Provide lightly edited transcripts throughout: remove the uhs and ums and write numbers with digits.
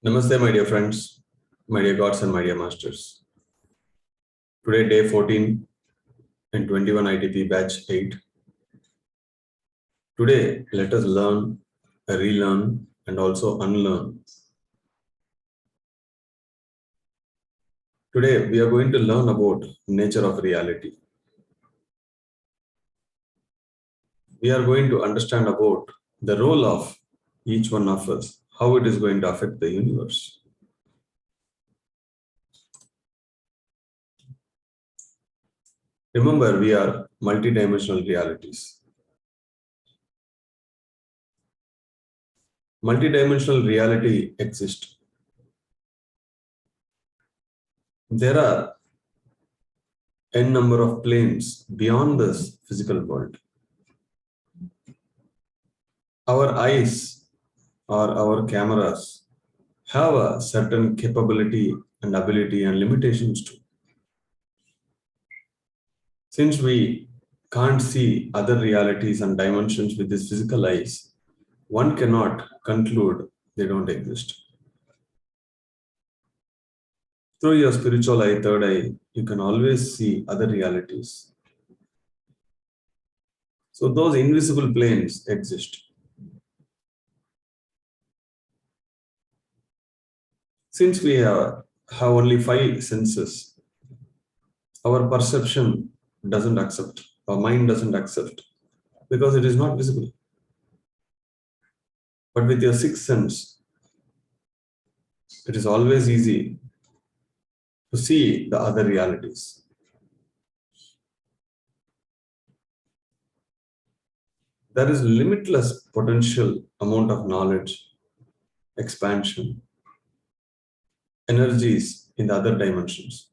Namaste, my dear friends, my dear gods and my dear masters. Today, day 14 and 21 ITP batch 8. Today, let us learn, relearn, and also unlearn. Today, we are going to learn about nature of reality. We are going to understand about the role of each one of us, how it is going to affect the universe. Remember, we are multidimensional realities. Multidimensional reality exists. There are n number of planes beyond this physical world. Our eyes or our cameras have a certain capability and ability and limitations too. Since we can't see other realities and dimensions with these physical eyes, one cannot conclude they don't exist. Through your spiritual eye, third eye, you can always see other realities. So those invisible planes exist. Since we have only 5 senses, our perception doesn't accept, our mind doesn't accept, because it is not visible. But with your sixth sense, it is always easy to see the other realities. There is limitless potential amount of knowledge, expansion, energies in the other dimensions.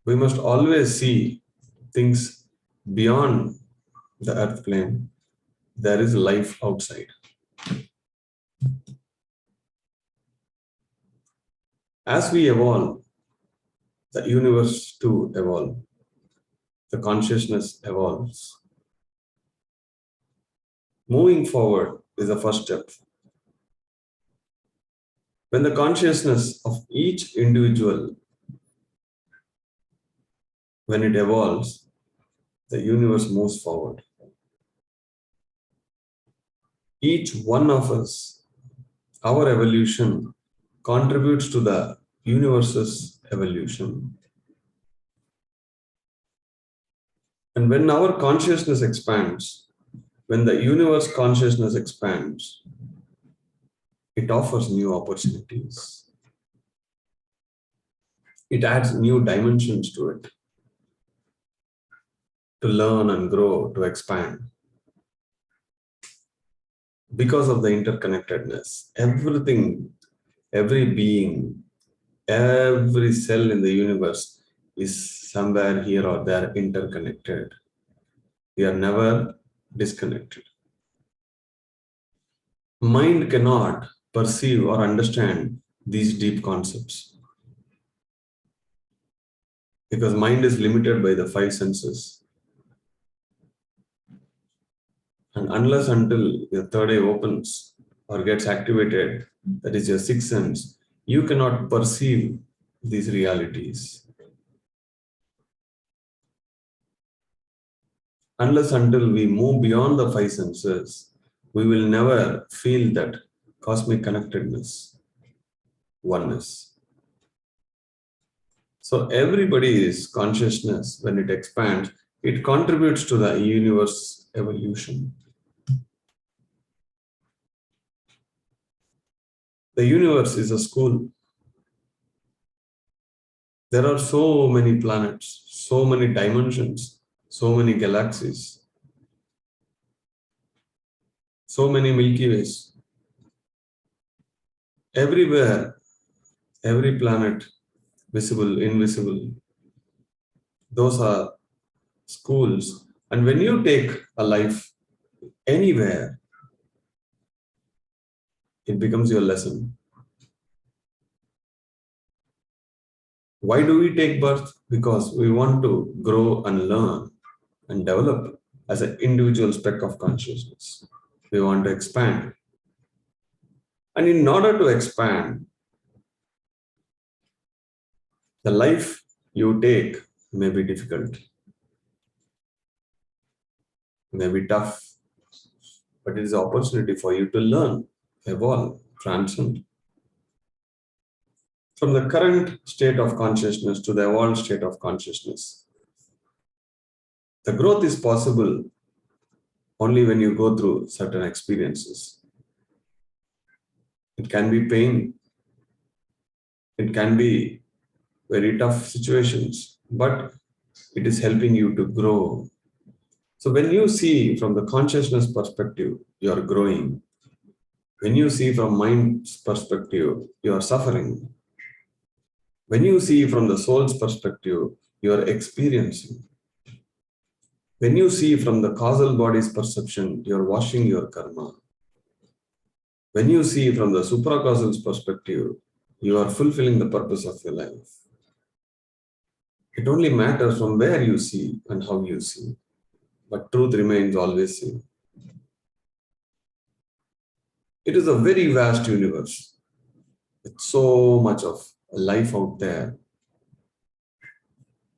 We must always see things beyond the earth plane. There is life outside. As we evolve, the universe too evolves. The consciousness evolves. Moving forward is the first step. When the consciousness of each individual, when it evolves, the universe moves forward. Each one of us, our evolution contributes to the universe's evolution. And when our consciousness expands, when the universe consciousness expands, it offers new opportunities. It adds new dimensions to it, to learn and grow, to expand. Because of the interconnectedness, everything, every being, every cell in the universe is somewhere here or there interconnected. We are never disconnected. Mind cannot perceive or understand these deep concepts because mind is limited by the 5 senses. And unless until your third eye opens or gets activated, that is your sixth sense, you cannot perceive these realities. Unless until we move beyond the 5 senses, we will never feel that cosmic connectedness, oneness. So everybody's consciousness, when it expands, it contributes to the universe evolution. The universe is a school. There are so many planets, so many dimensions, so many galaxies, so many Milky Ways. Everywhere, every planet, visible, invisible, those are schools. And when you take a life anywhere, it becomes your lesson. Why do we take birth? Because we want to grow and learn and develop as an individual speck of consciousness. We want to expand. And in order to expand, the life you take may be difficult, may be tough, but it is an opportunity for you to learn, evolve, transcend. From the current state of consciousness to the evolved state of consciousness, the growth is possible only when you go through certain experiences. It can be pain, it can be very tough situations, but it is helping you to grow. So when you see from the consciousness perspective, you are growing. When you see from mind's perspective, you are suffering. When you see from the soul's perspective, you are experiencing. When you see from the causal body's perception, you are washing your karma. When you see from the supracausal's perspective, you are fulfilling the purpose of your life. It only matters from where you see and how you see, but truth remains always seen. It is a very vast universe with so much of life out there.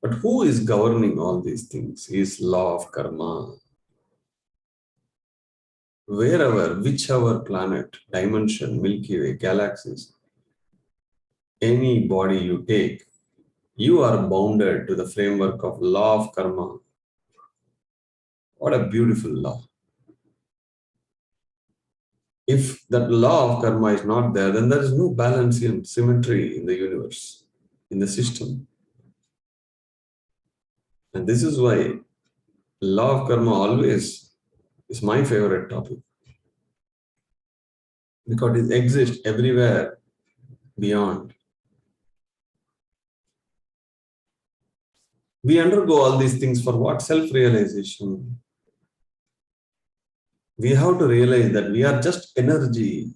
But who is governing all these things? Is law of karma. Wherever, whichever planet, dimension, Milky Way, galaxies, any body you take, you are bounded to the framework of law of karma. What a beautiful law. If that law of karma is not there, then there is no balance and symmetry in the universe, in the system. And this is why law of karma always is my favorite topic. Because it exists everywhere beyond. We undergo all these things for what? Self-realization. We have to realize that we are just energy.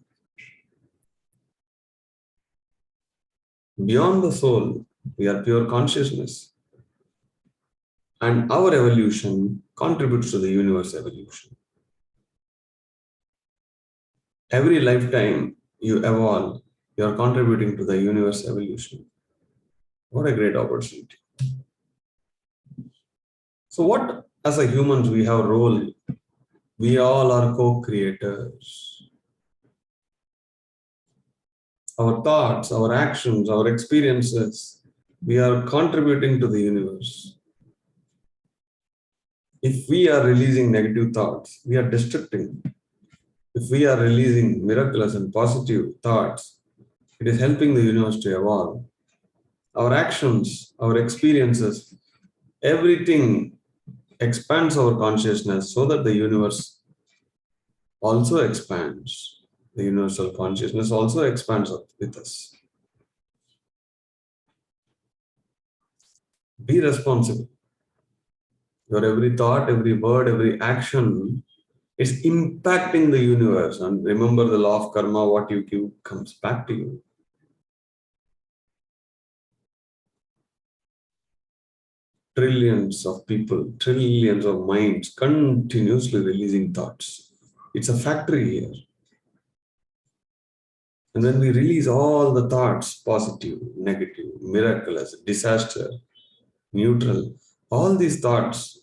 Beyond the soul, we are pure consciousness. And our evolution contributes to the universe evolution. Every lifetime you evolve, you are contributing to the universe evolution. What a great opportunity. So what, as a humans, we have a role. We all are co-creators. Our thoughts, our actions, our experiences, we are contributing to the universe. If we are releasing negative thoughts, we are destructing. If we are releasing miraculous and positive thoughts, it is helping the universe to evolve. Our actions, our experiences, everything expands our consciousness so that the universe also expands. The universal consciousness also expands with us. Be responsible. Your every thought, every word, every action is impacting the universe. And remember the law of karma, what you give comes back to you. Trillions of people, trillions of minds continuously releasing thoughts. It's a factory here. And when we release all the thoughts, positive, negative, miraculous, disaster, neutral, all these thoughts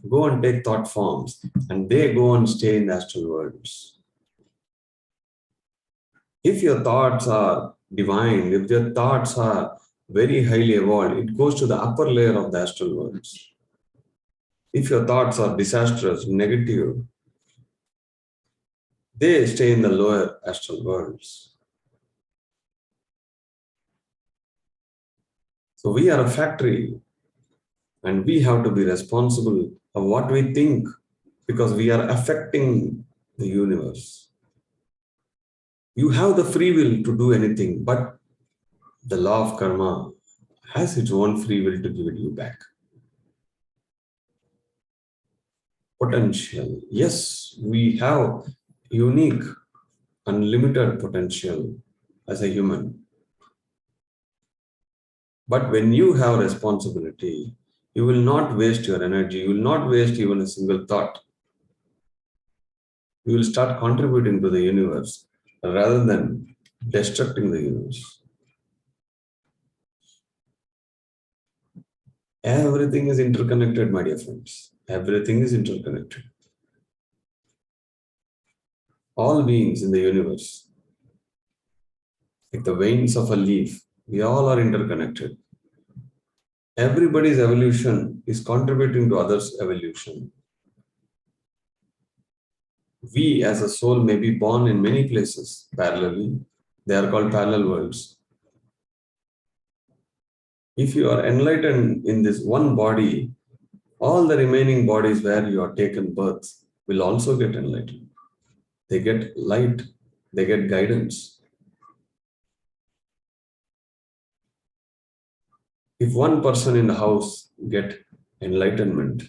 go and take thought forms and they go and stay in the astral worlds. If your thoughts are divine, if your thoughts are very highly evolved, it goes to the upper layer of the astral worlds. If your thoughts are disastrous, negative, they stay in the lower astral worlds. So we are a factory and we have to be responsible of what we think because we are affecting the universe. You have the free will to do anything, but the law of karma has its own free will to give it you back. Potential. Yes, we have unique, unlimited potential as a human. But when you have responsibility, you will not waste your energy. You will not waste even a single thought. You will start contributing to the universe. rather than destructing the universe. Everything is interconnected, my dear friends. Everything is interconnected. All beings in the universe, like the veins of a leaf, we all are interconnected. Everybody's evolution is contributing to others' evolution. We as a soul may be born in many places parallelly. They are called parallel worlds. If you are enlightened in this one body, all the remaining bodies where you are taken birth will also get enlightened. They get light, they get guidance. If one person in the house get enlightenment,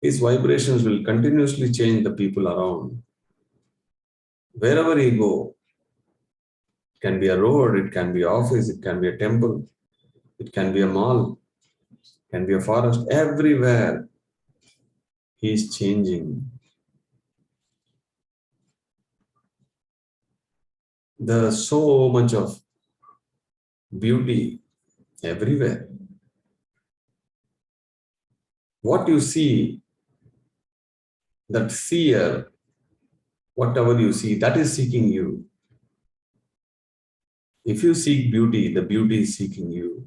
his vibrations will continuously change the people around. Wherever he go, it can be a road, it can be office, it can be a temple, it can be a mall, it can be a forest. Everywhere he is changing. There's so much of beauty everywhere. What you see, that seer, whatever you see, that is seeking you. If you seek beauty, the beauty is seeking you.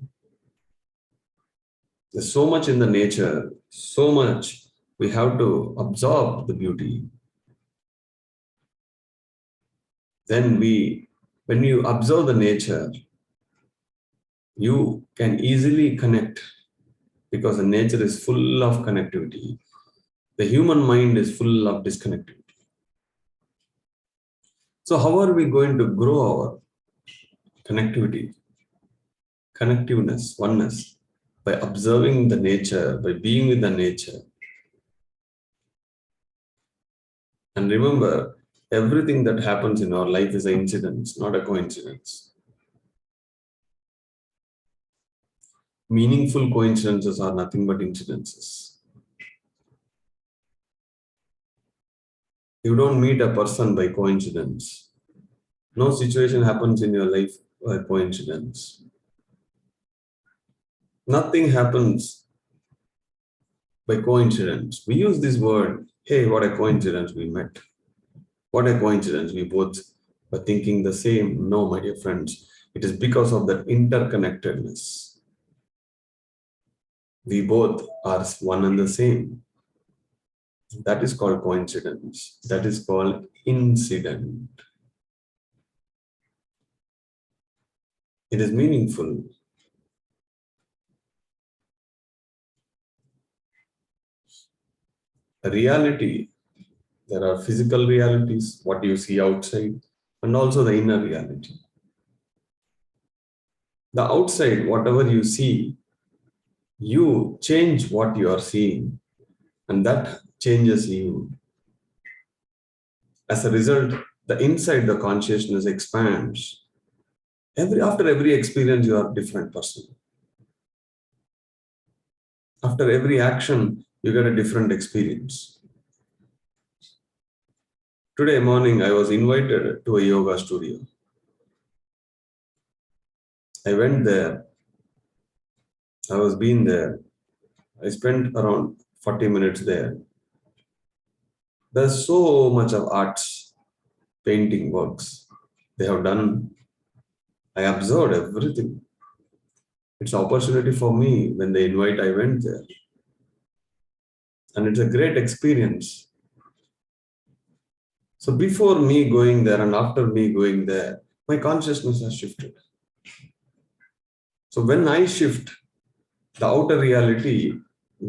There's so much in the nature, so much we have to absorb the beauty. Then when you observe the nature, you can easily connect because the nature is full of connectivity. The human mind is full of disconnectivity. So how are we going to grow our connectivity, connectiveness, oneness? By observing the nature, by being with the nature. And remember, everything that happens in our life is an incident, not a coincidence. Meaningful coincidences are nothing but incidences. You don't meet a person by coincidence. No situation happens in your life by coincidence. Nothing happens by coincidence. We use this word, hey, what a coincidence we met. What a coincidence we both were thinking the same. No, my dear friends, it is because of that interconnectedness. We both are one and the same. That is called coincidence. That is called incident. It is meaningful. A reality, there are physical realities, what you see outside, and also the inner reality. The outside, whatever you see, you change what you are seeing, and that changes you. As a result, the inside, the consciousness expands. After every experience, you are a different person. After every action, you get a different experience. Today morning, I was invited to a yoga studio. I went there. I was been there. I spent around 40 minutes there. There's so much of arts, painting works they have done. I observed everything. It's an opportunity for me. When they invite, I went there. And it's a great experience. So before me going there and after me going there, my consciousness has shifted. So when I shift, the outer reality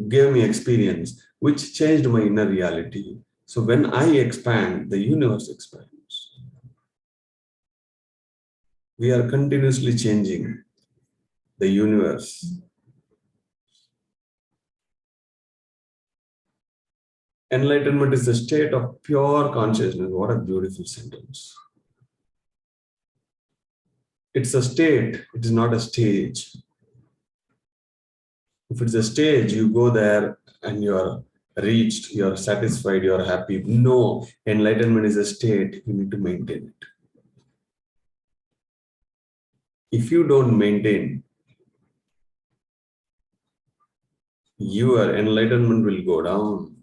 gave me experience, which changed my inner reality. So when I expand, the universe expands. We are continuously changing the universe. Enlightenment is the state of pure consciousness. What a beautiful sentence. It's a state, it is not a stage. If it's a stage, you go there and you are reached, you're satisfied, you're happy. No, enlightenment is a state, you need to maintain it. If you don't maintain, your enlightenment will go down.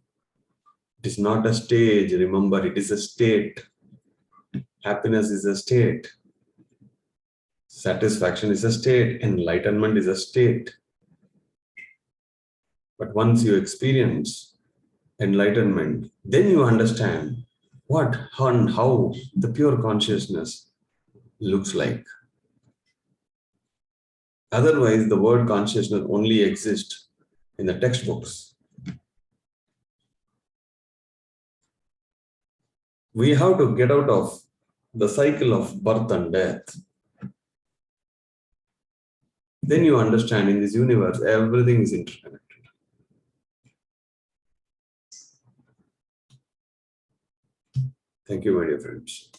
It is not a stage, remember, it is a state. Happiness is a state. Satisfaction is a state. Enlightenment is a state. But once you experience enlightenment, then you understand what and how the pure consciousness looks like. Otherwise, the word consciousness only exists in the textbooks. We have to get out of the cycle of birth and death. Then you understand in this universe, everything is interconnected. Thank you, my dear friends.